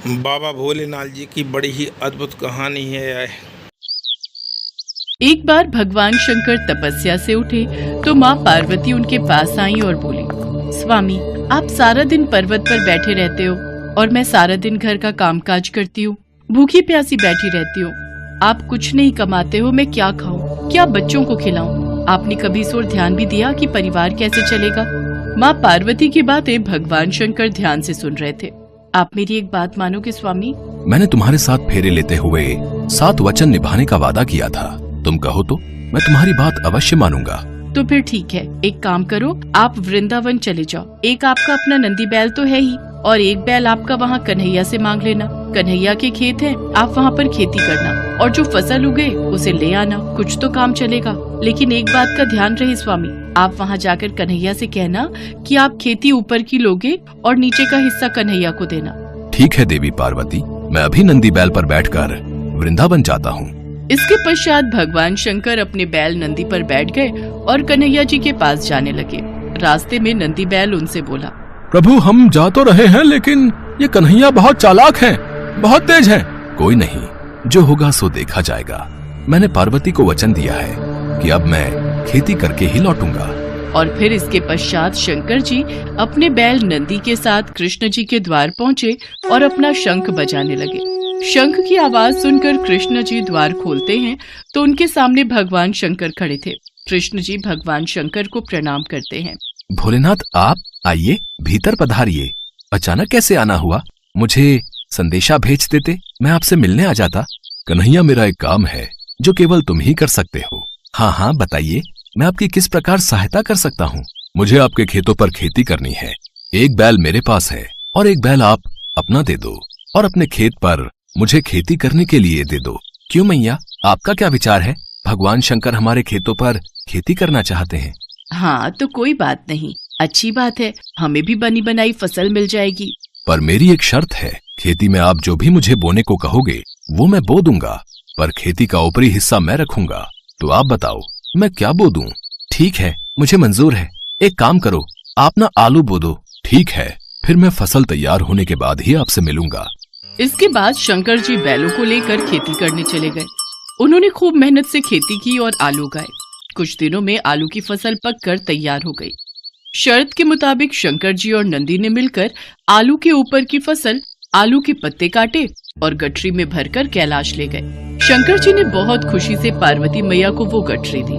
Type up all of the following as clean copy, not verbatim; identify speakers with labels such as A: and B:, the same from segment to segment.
A: बाबा भोलेनाथ जी की बड़ी ही अद्भुत कहानी है।
B: एक बार भगवान शंकर तपस्या से उठे तो माँ पार्वती उनके पास आई और बोली, स्वामी, आप सारा दिन पर्वत पर बैठे रहते हो और मैं सारा दिन घर का कामकाज करती हूँ, भूखी प्यासी बैठी रहती हूँ। आप कुछ नहीं कमाते हो, मैं क्या खाऊं, क्या बच्चों को खिलाऊं? आपने कभी इस ओर ध्यान भी दिया कि परिवार कैसे चलेगा? माँ पार्वती की बातें भगवान शंकर ध्यान से सुन रहे थे। आप मेरी एक बात मानोगे स्वामी?
C: मैंने तुम्हारे साथ फेरे लेते हुए 7 वचन निभाने का वादा किया था। तुम कहो तो मैं तुम्हारी बात अवश्य मानूंगा।
B: तो फिर ठीक है, एक काम करो, आप वृंदावन चले जाओ। एक आपका अपना नंदी बैल तो है ही, और एक बैल आपका वहाँ कन्हैया से मांग लेना। कन्हैया के खेत हैं, आप वहाँ पर खेती करना और जो फसल उगे उसे ले आना। कुछ तो काम चलेगा। लेकिन एक बात का ध्यान रहे स्वामी, आप वहाँ जाकर कन्हैया से कहना कि आप खेती ऊपर की लोगे और नीचे का हिस्सा कन्हैया को देना।
C: ठीक है देवी पार्वती, मैं अभी नंदी बैल पर बैठकर वृंदावन जाता हूँ।
B: इसके पश्चात भगवान शंकर अपने बैल नंदी पर बैठ गए और कन्हैया जी के पास जाने लगे। रास्ते में नंदी बैल उनसे बोला,
C: प्रभु, हम जा तो रहे हैं, लेकिन ये कन्हैया बहुत चालाक हैं, बहुत तेज हैं। कोई नहीं, जो होगा सो देखा जाएगा। मैंने पार्वती को वचन दिया है कि अब मैं खेती करके ही लौटूंगा।
B: और फिर इसके पश्चात शंकर जी अपने बैल नंदी के साथ कृष्ण जी के द्वार पहुँचे और अपना शंख बजाने लगे। शंख की आवाज सुनकर कृष्ण जी द्वार खोलते हैं तो उनके सामने भगवान शंकर खड़े थे। कृष्ण जी भगवान शंकर को प्रणाम करते हैं।
C: भोलेनाथ, आप आइए, भीतर पधारिए। अचानक कैसे आना हुआ? मुझे संदेशा भेज देते, मैं आपसे मिलने आ जाता। कन्हैया, मेरा एक काम है जो केवल तुम ही कर सकते हो। हाँ हाँ, बताइए, मैं आपकी किस प्रकार सहायता कर सकता हूँ? मुझे आपके खेतों पर खेती करनी है। एक बैल मेरे पास है और एक बैल आप अपना दे दो, और अपने खेत पर मुझे खेती करने के लिए दे दो। क्यों मैया, आपका क्या विचार है? भगवान शंकर हमारे खेतों पर खेती करना चाहते हैं।
B: हाँ, तो कोई बात नहीं, अच्छी बात है, हमें भी बनी बनाई फसल मिल जाएगी।
C: पर मेरी एक शर्त है, खेती में आप जो भी मुझे बोने को कहोगे वो मैं बो दूंगा, पर खेती का ऊपरी हिस्सा मैं रखूंगा। तो आप बताओ मैं क्या बो दूं? ठीक है, मुझे मंजूर है। एक काम करो, आप ना आलू बो दो। ठीक है, फिर मैं फसल तैयार होने के बाद ही आपसे मिलूंगा।
B: इसके बाद शंकर जी बैलों को लेकर खेती करने चले गए। उन्होंने खूब मेहनत से खेती की और आलू उगाए। कुछ दिनों में आलू की फसल पककर तैयार हो गई। शर्त के मुताबिक शंकर जी और नंदी ने मिलकर आलू के ऊपर की फसल, आलू के पत्ते काटे और गठरी में भरकर कैलाश ले गए। शंकर जी ने बहुत खुशी से पार्वती मैया को वो गठरी दी।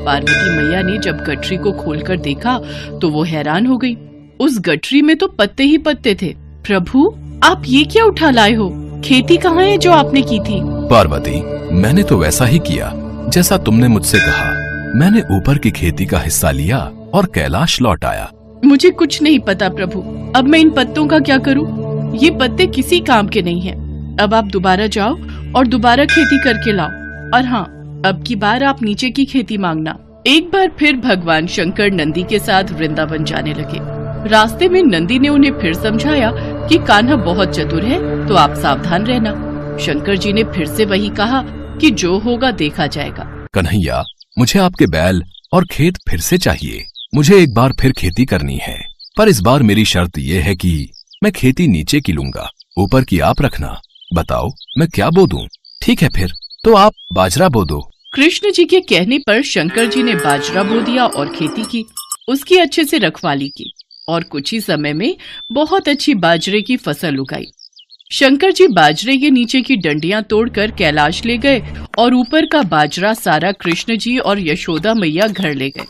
B: पार्वती मैया ने जब गठरी को खोलकर देखा तो वो हैरान हो गई। उस गठरी में तो पत्ते ही पत्ते थे। प्रभु, आप ये क्या उठा लाए हो? खेती कहाँ है जो आपने की थी?
C: पार्वती, मैंने तो वैसा ही किया जैसा तुमने मुझसे कहा। मैंने ऊपर की खेती का हिस्सा लिया और कैलाश लौट आया।
B: मुझे कुछ नहीं पता प्रभु, अब मैं इन पत्तों का क्या करूं? ये पत्ते किसी काम के नहीं हैं। अब आप दोबारा जाओ और दोबारा खेती करके लाओ। और हाँ, अब की बार आप नीचे की खेती मांगना। एक बार फिर भगवान शंकर नंदी के साथ वृंदावन जाने लगे। रास्ते में नंदी ने उन्हें फिर समझाया कि कान्हा बहुत चतुर है, तो आप सावधान रहना। शंकर जी ने फिर से वही कहा कि जो होगा देखा जाएगा।
C: कन्हैया, मुझे आपके बैल और खेत फिर से चाहिए। मुझे एक बार फिर खेती करनी है, पर इस बार मेरी शर्त ये है कि मैं खेती नीचे की लूंगा, ऊपर की आप रखना। बताओ मैं क्या बो दूं? ठीक है, फिर तो आप बाजरा बो दो।
B: कृष्ण जी के कहने पर शंकर जी ने बाजरा बो दिया और खेती की। उसकी अच्छे से रखवाली की और कुछ ही समय में बहुत अच्छी बाजरे की फसल उगाई। शंकर जी बाजरे के नीचे की डंडियां तोड़कर कैलाश ले गए और ऊपर का बाजरा सारा कृष्ण जी और यशोदा मैया घर ले गए।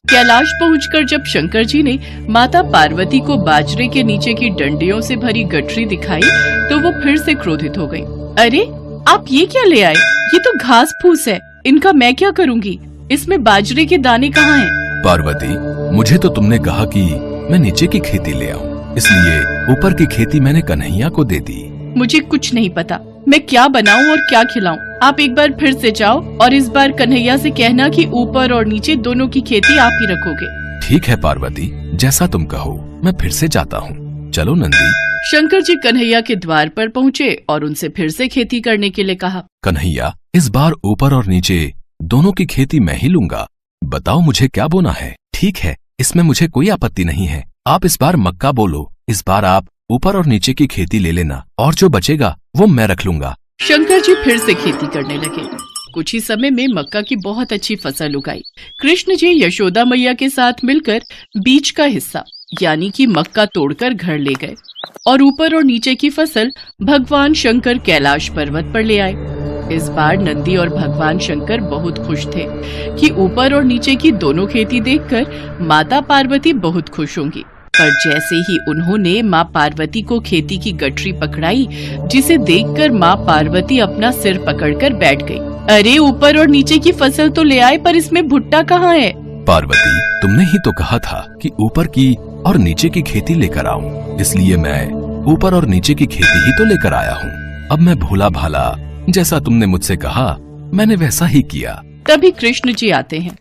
B: कैलाश पहुंचकर जब शंकर जी ने माता पार्वती को बाजरे के नीचे की डंडियों से भरी गठरी दिखाई तो वो फिर से क्रोधित हो गई। अरे, आप ये क्या ले आए? ये तो घास फूस है, इनका मैं क्या करूंगी? इसमें बाजरे के दाने कहाँ हैं?
C: पार्वती, मुझे तो तुमने कहा कि मैं नीचे की खेती ले आऊं, इसलिए ऊपर की खेती मैंने कन्हैया को दे दी।
B: मुझे कुछ नहीं पता, मैं क्या बनाऊं और क्या खिलाऊं। आप एक बार फिर से जाओ और इस बार कन्हैया से कहना कि ऊपर और नीचे दोनों की खेती आप ही रखोगे।
C: ठीक है पार्वती, जैसा तुम कहो, मैं फिर से जाता हूँ। चलो नंदी।
B: शंकर जी कन्हैया के द्वार पर पहुँचे और उनसे फिर से खेती करने के लिए कहा।
C: कन्हैया, इस बार ऊपर और नीचे दोनों की खेती मैं ही लूंगा। बताओ मुझे क्या बोना है? ठीक है, इसमें मुझे कोई आपत्ति नहीं है। आप इस बार मक्का बोलो, इस बार आप ऊपर और नीचे की खेती ले लेना और जो बचेगा वो मैं रख लूंगा।
B: शंकर जी फिर से खेती करने लगे। कुछ ही समय में मक्का की बहुत अच्छी फसल उगाई। कृष्ण जी यशोदा मैया के साथ मिलकर बीज का हिस्सा यानी कि मक्का तोड़कर घर ले गए और ऊपर और नीचे की फसल भगवान शंकर कैलाश पर्वत पर ले आए। इस बार नंदी और भगवान शंकर बहुत खुश थे कि ऊपर और नीचे की दोनों खेती देखकर माता पार्वती बहुत खुश होंगी। पर जैसे ही उन्होंने माँ पार्वती को खेती की गठरी पकड़ाई, जिसे देखकर माँ पार्वती अपना सिर पकड़कर बैठ गई। अरे ऊपर और नीचे की फसल तो ले आए, पर इसमें भुट्टा कहाँ है?
C: पार्वती, तुमने ही तो कहा था कि ऊपर की और नीचे की खेती लेकर आऊं, इसलिए मैं ऊपर और नीचे की खेती ही तो लेकर आया हूँ। अब मैं भोला भाला जैसा तुमने मुझसे कहा मैंने वैसा ही किया।
B: तभी कृष्ण जी आते हैं।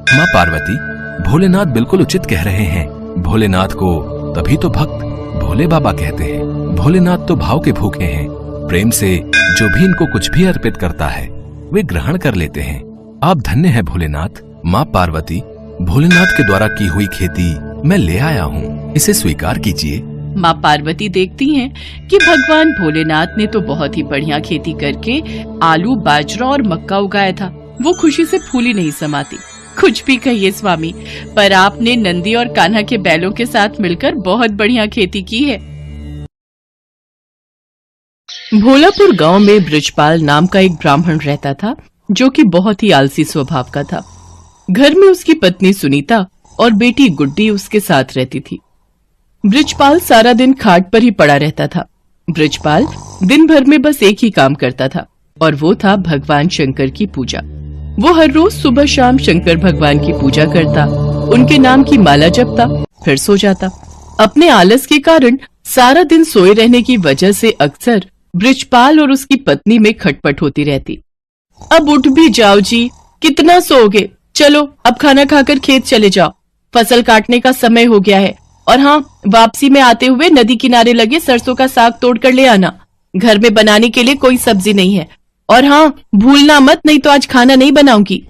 C: माँ पार्वती, भोलेनाथ बिल्कुल उचित कह रहे हैं। भोलेनाथ को तभी तो भक्त भोले बाबा कहते हैं। भोलेनाथ तो भाव के भूखे हैं। प्रेम से जो भी इनको कुछ भी अर्पित करता है वे ग्रहण कर लेते हैं। आप धन्य हैं भोलेनाथ। माँ पार्वती, भोलेनाथ के द्वारा की हुई खेती मैं ले आया हूँ, इसे स्वीकार कीजिए।
B: माँ पार्वती देखती हैं कि भगवान भोलेनाथ ने तो बहुत ही बढ़िया खेती करके आलू, बाजरा और मक्का उगाया था। वो खुशी से फूली नहीं समाती। कुछ भी कहिए स्वामी, पर आपने नंदी और कान्हा के बैलों के साथ मिलकर बहुत बढ़िया खेती की है। भोलापुर गांव में ब्रिजपाल नाम का एक ब्राह्मण रहता था, जो कि बहुत ही आलसी स्वभाव का था। घर में उसकी पत्नी सुनीता और बेटी गुड्डी उसके साथ रहती थी। ब्रिजपाल सारा दिन खाट पर ही पड़ा रहता था। ब्रिजपाल दिन भर में बस एक ही काम करता था और वो था भगवान शंकर की पूजा। वो हर रोज सुबह शाम शंकर भगवान की पूजा करता, उनके नाम की माला जपता, फिर सो जाता। अपने आलस के कारण सारा दिन सोए रहने की वजह से अक्सर ब्रिजपाल और उसकी पत्नी में खटपट होती रहती। अब उठ भी जाओ जी, कितना सोओगे? चलो अब खाना खाकर खेत चले जाओ, फसल काटने का समय हो गया है। और हाँ, वापसी में आते हुए नदी किनारे लगे सरसों का साग तोड़ कर ले आना। घर में बनाने के लिए कोई सब्जी नहीं है। और हाँ, भूलना मत, नहीं तो आज खाना नहीं बनाऊंगी।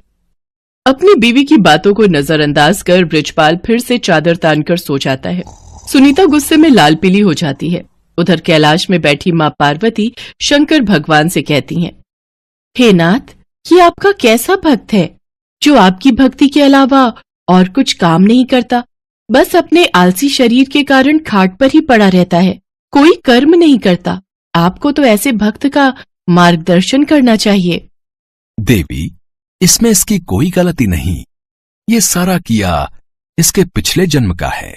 B: अपनी बीवी की बातों को नजरअंदाज कर ब्रिजपाल फिर से चादर तानकर सो जाता है। सुनीता गुस्से में लाल पीली हो जाती है। उधर कैलाश में बैठी माँ पार्वती शंकर भगवान से कहती हैं, हे नाथ, ये आपका कैसा भक्त है जो आपकी भक्ति के अलावा और कुछ काम नहीं करता, बस अपने आलसी शरीर के कारण खाट पर ही पड़ा रहता है, कोई कर्म नहीं करता। आपको तो ऐसे भक्त का मार्गदर्शन करना चाहिए।
C: देवी, इसमें इसकी कोई गलती नहीं। ये सारा किया इसके पिछले जन्म का है।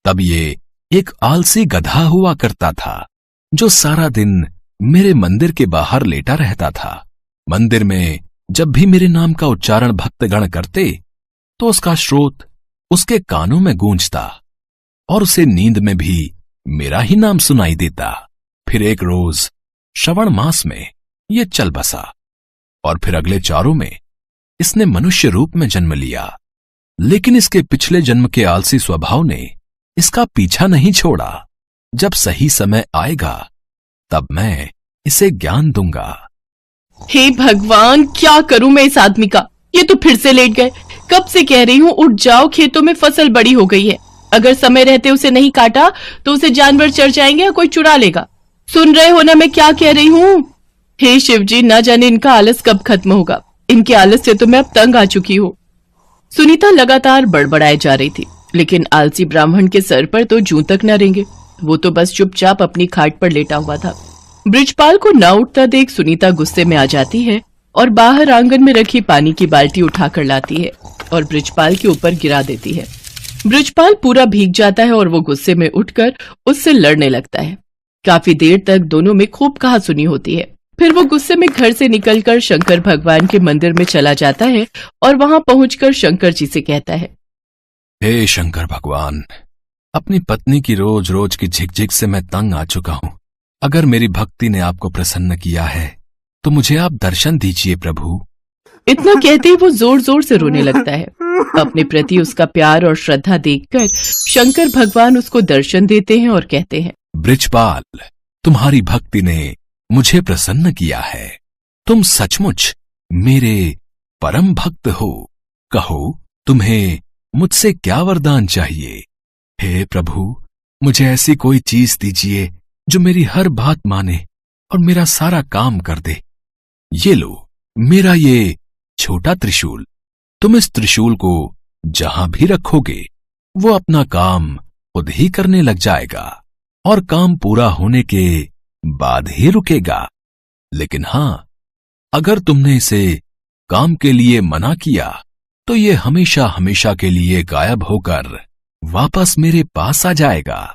C: तब ये एक आलसी गधा हुआ करता था जो सारा दिन मेरे मंदिर के बाहर लेटा रहता था। मंदिर में जब भी मेरे नाम का उच्चारण भक्तगण करते तो उसका स्रोत उसके कानों में गूंजता और उसे नींद में भी मेरा ही नाम सुनाई देता। फिर एक रोज श्रवण मास में ये चल बसा और फिर अगले चारों में इसने मनुष्य रूप में जन्म लिया। लेकिन इसके पिछले जन्म के आलसी स्वभाव ने इसका पीछा नहीं छोड़ा। जब सही समय आएगा तब मैं इसे ज्ञान दूंगा।
B: हे भगवान, क्या करूं मैं इस आदमी का? ये तो फिर से लेट गए। कब से कह रही हूँ उठ जाओ, खेतों में फसल बड़ी हो गई है। अगर समय रहते उसे नहीं काटा तो उसे जानवर चढ़ जाएंगे या कोई चुरा लेगा। सुन रहे हो ना मैं क्या कह रही हूँ? हे शिव जी, ना जाने इनका आलस कब खत्म होगा। इनके आलस से तो मैं अब तंग आ चुकी हूँ। सुनीता लगातार बड़बड़ाए जा रही थी, लेकिन आलसी ब्राह्मण के सर पर तो जूं तक न रेंगे। वो तो बस चुपचाप अपनी खाट पर लेटा हुआ था। ब्रिजपाल को न उठता देख सुनीता गुस्से में आ जाती है और बाहर आंगन में रखी पानी की बाल्टी उठाकर लाती है और ब्रिजपाल के ऊपर गिरा देती है। ब्रिजपाल पूरा भीग जाता है और वो गुस्से में उठकर उससे लड़ने लगता है। काफी देर तक दोनों में खूब कहासुनी होती है। फिर वो गुस्से में घर से निकलकर शंकर भगवान के मंदिर में चला जाता है और वहां पहुंचकर शंकर जी से कहता है,
C: हे शंकर भगवान, अपनी पत्नी की रोज रोज की झिकझिक से मैं तंग आ चुका हूं। अगर मेरी भक्ति ने आपको प्रसन्न किया है तो मुझे आप दर्शन दीजिए प्रभु।
B: इतना कहते ही वो जोर जोर से रोने लगता है। अपने प्रति उसका प्यार और श्रद्धा देखकर शंकर भगवान उसको दर्शन देते हैं और कहते हैं,
C: ब्रिजपाल, तुम्हारी भक्ति ने मुझे प्रसन्न किया है। तुम सचमुच मेरे परम भक्त हो। कहो, तुम्हें मुझसे क्या वरदान चाहिए? हे प्रभु, मुझे ऐसी कोई चीज दीजिए जो मेरी हर बात माने और मेरा सारा काम कर दे। ये लो, मेरा ये छोटा त्रिशूल। तुम इस त्रिशूल को जहां भी रखोगे वो अपना काम खुद ही करने लग जाएगा और काम पूरा होने के बाद ही रुकेगा। लेकिन हां, अगर तुमने इसे काम के लिए मना किया तो ये हमेशा हमेशा के लिए गायब होकर वापस मेरे पास आ जाएगा।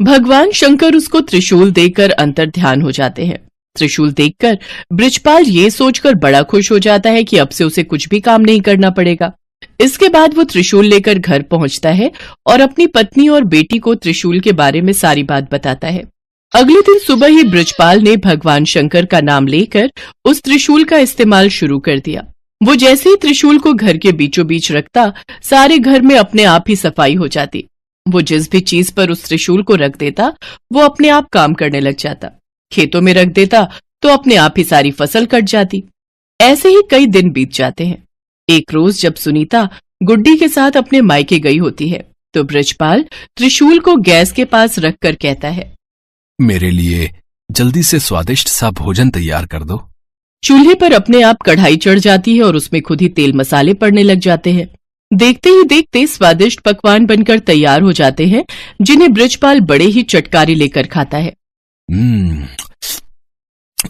B: भगवान शंकर उसको त्रिशूल देकर अंतर्ध्यान हो जाते हैं। त्रिशूल देखकर बृजपाल ये सोचकर बड़ा खुश हो जाता है कि अब से उसे कुछ भी काम नहीं करना पड़ेगा। इसके बाद वो त्रिशूल लेकर घर पहुंचता है और अपनी पत्नी और बेटी को त्रिशूल के बारे में सारी बात बताता है। अगले दिन सुबह ही बृजपाल ने भगवान शंकर का नाम लेकर उस त्रिशूल का इस्तेमाल शुरू कर दिया। वो जैसे ही त्रिशूल को घर के बीचों बीच रखता, सारे घर में अपने आप ही सफाई हो जाती। वो जिस भी चीज पर उस त्रिशूल को रख देता वो अपने आप काम करने लग जाता। खेतों में रख देता तो अपने आप ही सारी फसल कट जाती। ऐसे ही कई दिन बीत जाते हैं। एक रोज जब सुनीता गुड्डी के साथ अपने मायके गई होती है तो बृजपाल त्रिशूल को गैस के पास रखकर कहता है,
C: मेरे लिए जल्दी से स्वादिष्ट सा भोजन तैयार कर दो।
B: चूल्हे पर अपने आप कढ़ाई चढ़ जाती है और उसमें खुद ही तेल मसाले पड़ने लग जाते हैं। देखते ही देखते स्वादिष्ट पकवान बनकर तैयार हो जाते हैं, जिन्हें बृजपाल बड़े ही चटकारे लेकर खाता है।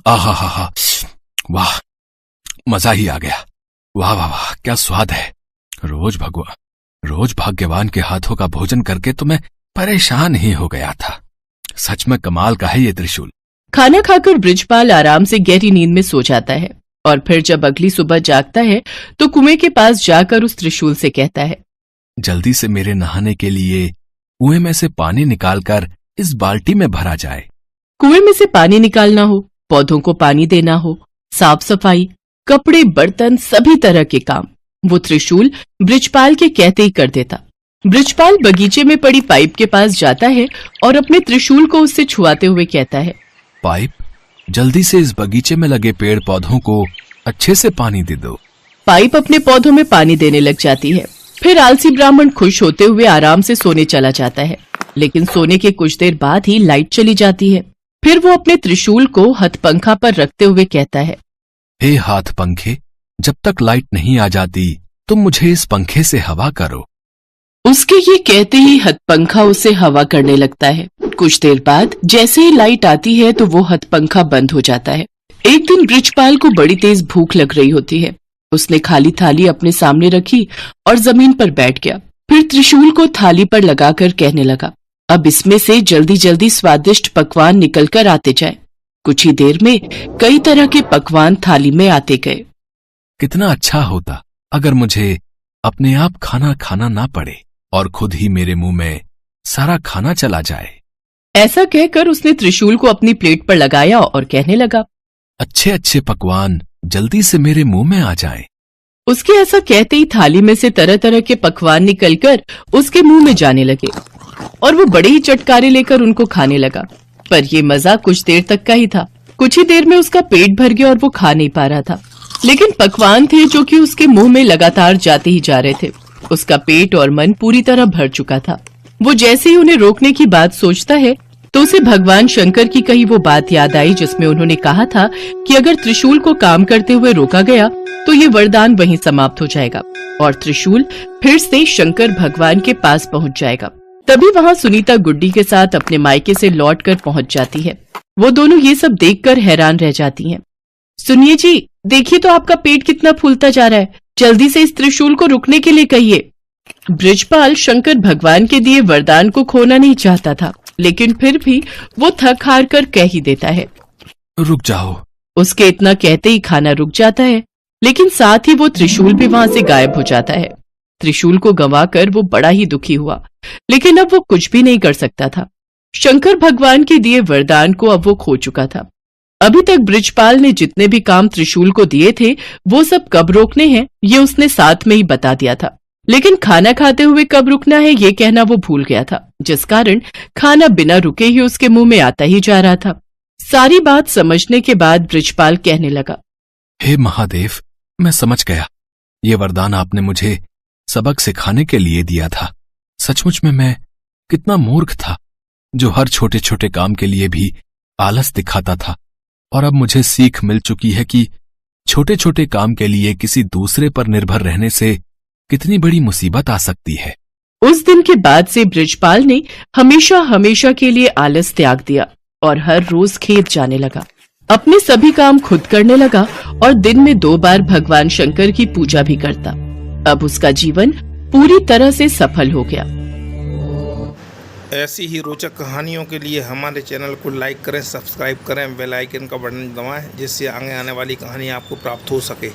C: आहा हा हा, वाह, मजा ही आ गया। वाह वाह वाह, क्या स्वाद है। रोज भाग्यवान के हाथों का भोजन करके तो मैं परेशान ही हो गया था। सच में कमाल का है ये त्रिशूल।
B: खाना खाकर बृजपाल आराम से गहरी नींद में सो जाता है और फिर जब अगली सुबह जागता है तो कुएं के पास जाकर उस त्रिशूल से कहता है,
C: जल्दी से मेरे नहाने के लिए कुएं में से पानी निकालकर इस बाल्टी में भरा जाए।
B: कुएं में से पानी निकालना हो, पौधों को पानी देना हो, साफ सफाई, कपड़े, बर्तन, सभी तरह के काम वो त्रिशूल बृजपाल के कहते ही कर देता। बृजपाल बगीचे में पड़ी पाइप के पास जाता है और अपने त्रिशूल को उससे छुआते हुए कहता है,
C: पाइप, जल्दी से इस बगीचे में लगे पेड़ पौधों को अच्छे से पानी दे दो।
B: पाइप अपने पौधों में पानी देने लग जाती है। फिर आलसी ब्राह्मण खुश होते हुए आराम से सोने चला जाता है। लेकिन सोने के कुछ देर बाद ही लाइट चली जाती है। फिर वो अपने त्रिशूल को हथपंखा पर रखते हुए कहता है,
C: हे हाथ पंखे, जब तक लाइट नहीं आ जाती तुम मुझे इस पंखे से हवा करो।
B: उसके ये कहते ही हथपंखा उसे हवा करने लगता है। कुछ देर बाद जैसे ही लाइट आती है तो वो हथपंखा बंद हो जाता है। एक दिन बृजपाल को बड़ी तेज भूख लग रही होती है। उसने खाली थाली अपने सामने रखी और जमीन पर बैठ गया। फिर त्रिशूल को थाली पर लगाकर कहने लगा, अब इसमें से जल्दी जल्दी स्वादिष्ट पकवान निकल कर आते जाए। कुछ ही देर में कई तरह के पकवान थाली में आते गए।
C: कितना अच्छा होता अगर मुझे अपने आप खाना खाना ना पड़े और खुद ही मेरे मुंह में सारा खाना चला जाए।
B: ऐसा कहकर उसने त्रिशूल को अपनी प्लेट पर लगाया और कहने लगा,
C: अच्छे अच्छे पकवान जल्दी से मेरे मुंह में आ जाएं।
B: उसके ऐसा कहते ही थाली में से तरह तरह के पकवान निकलकर उसके मुंह में जाने लगे और वो बड़े ही चटकारे लेकर उनको खाने लगा। पर ये मजा कुछ देर तक का ही था। कुछ ही देर में उसका पेट भर गया और वो खा नहीं पा रहा था। लेकिन पकवान थे जो कि उसके मुंह में लगातार जाते ही जा रहे थे। उसका पेट और मन पूरी तरह भर चुका था। वो जैसे ही उन्हें रोकने की बात सोचता है तो उसे भगवान शंकर की कही वो बात याद आई जिसमें उन्होंने कहा था कि अगर त्रिशूल को काम करते हुए रोका गया तो ये वरदान वहीं समाप्त हो जाएगा और त्रिशूल फिर से शंकर भगवान के पास पहुंच जाएगा। तभी वहां सुनीता गुड्डी के साथ अपने मायके से लौटकर पहुंच जाती है। वो दोनों ये सब देखकर हैरान रह जाती हैं। सुनिए जी, देखिए तो आपका पेट कितना फूलता जा रहा है। जल्दी से इस त्रिशूल को रुकने के लिए कहिए। बृजपाल शंकर भगवान के दिए वरदान को खोना नहीं चाहता था, लेकिन फिर भी वो थक हार कर कह ही देता है,
C: रुक जाओ।
B: उसके इतना कहते ही खाना रुक जाता है, लेकिन साथ ही वो त्रिशूल भी वहां से गायब हो जाता है। त्रिशूल को गंवाकर वो बड़ा ही दुखी हुआ, लेकिन अब वो कुछ भी नहीं कर सकता था। शंकर भगवान के दिए वरदान को अब वो खो चुका था। अभी तक बृजपाल ने जितने भी काम त्रिशूल को दिए थे वो सब कब रोकने हैं ये उसने साथ में ही बता दिया था, लेकिन खाना खाते हुए कब रुकना है ये कहना वो भूल गया था, जिस कारण खाना बिना रुके ही उसके मुंह में आता ही जा रहा था। सारी बात समझने के बाद बृजपाल कहने लगा,
C: हे महादेव, मैं समझ गया। ये वरदान आपने मुझे सबक सिखाने के लिए दिया था। सचमुच में मैं कितना मूर्ख था। जो हर छोटे छोटे काम के लिए भी आलस दिखाता था। और अब मुझे सीख मिल चुकी है कि छोटे छोटे काम के लिए किसी दूसरे पर निर्भर रहने से कितनी बड़ी मुसीबत आ सकती है।
B: उस दिन के बाद से बृजपाल ने हमेशा हमेशा के लिए आलस त्याग दिया और हर रोज खेत जाने लगा। अपने सभी काम खुद करने लगा और दिन में 2 बार भगवान शंकर की पूजा भी करता। अब उसका जीवन पूरी तरह से सफल हो गया।
A: ऐसी ही रोचक कहानियों के लिए हमारे चैनल को लाइक करें, सब्सक्राइब करें, बेल आइकन का बटन दबाएं, जिससे आगे आने वाली कहानी आपको प्राप्त हो सके।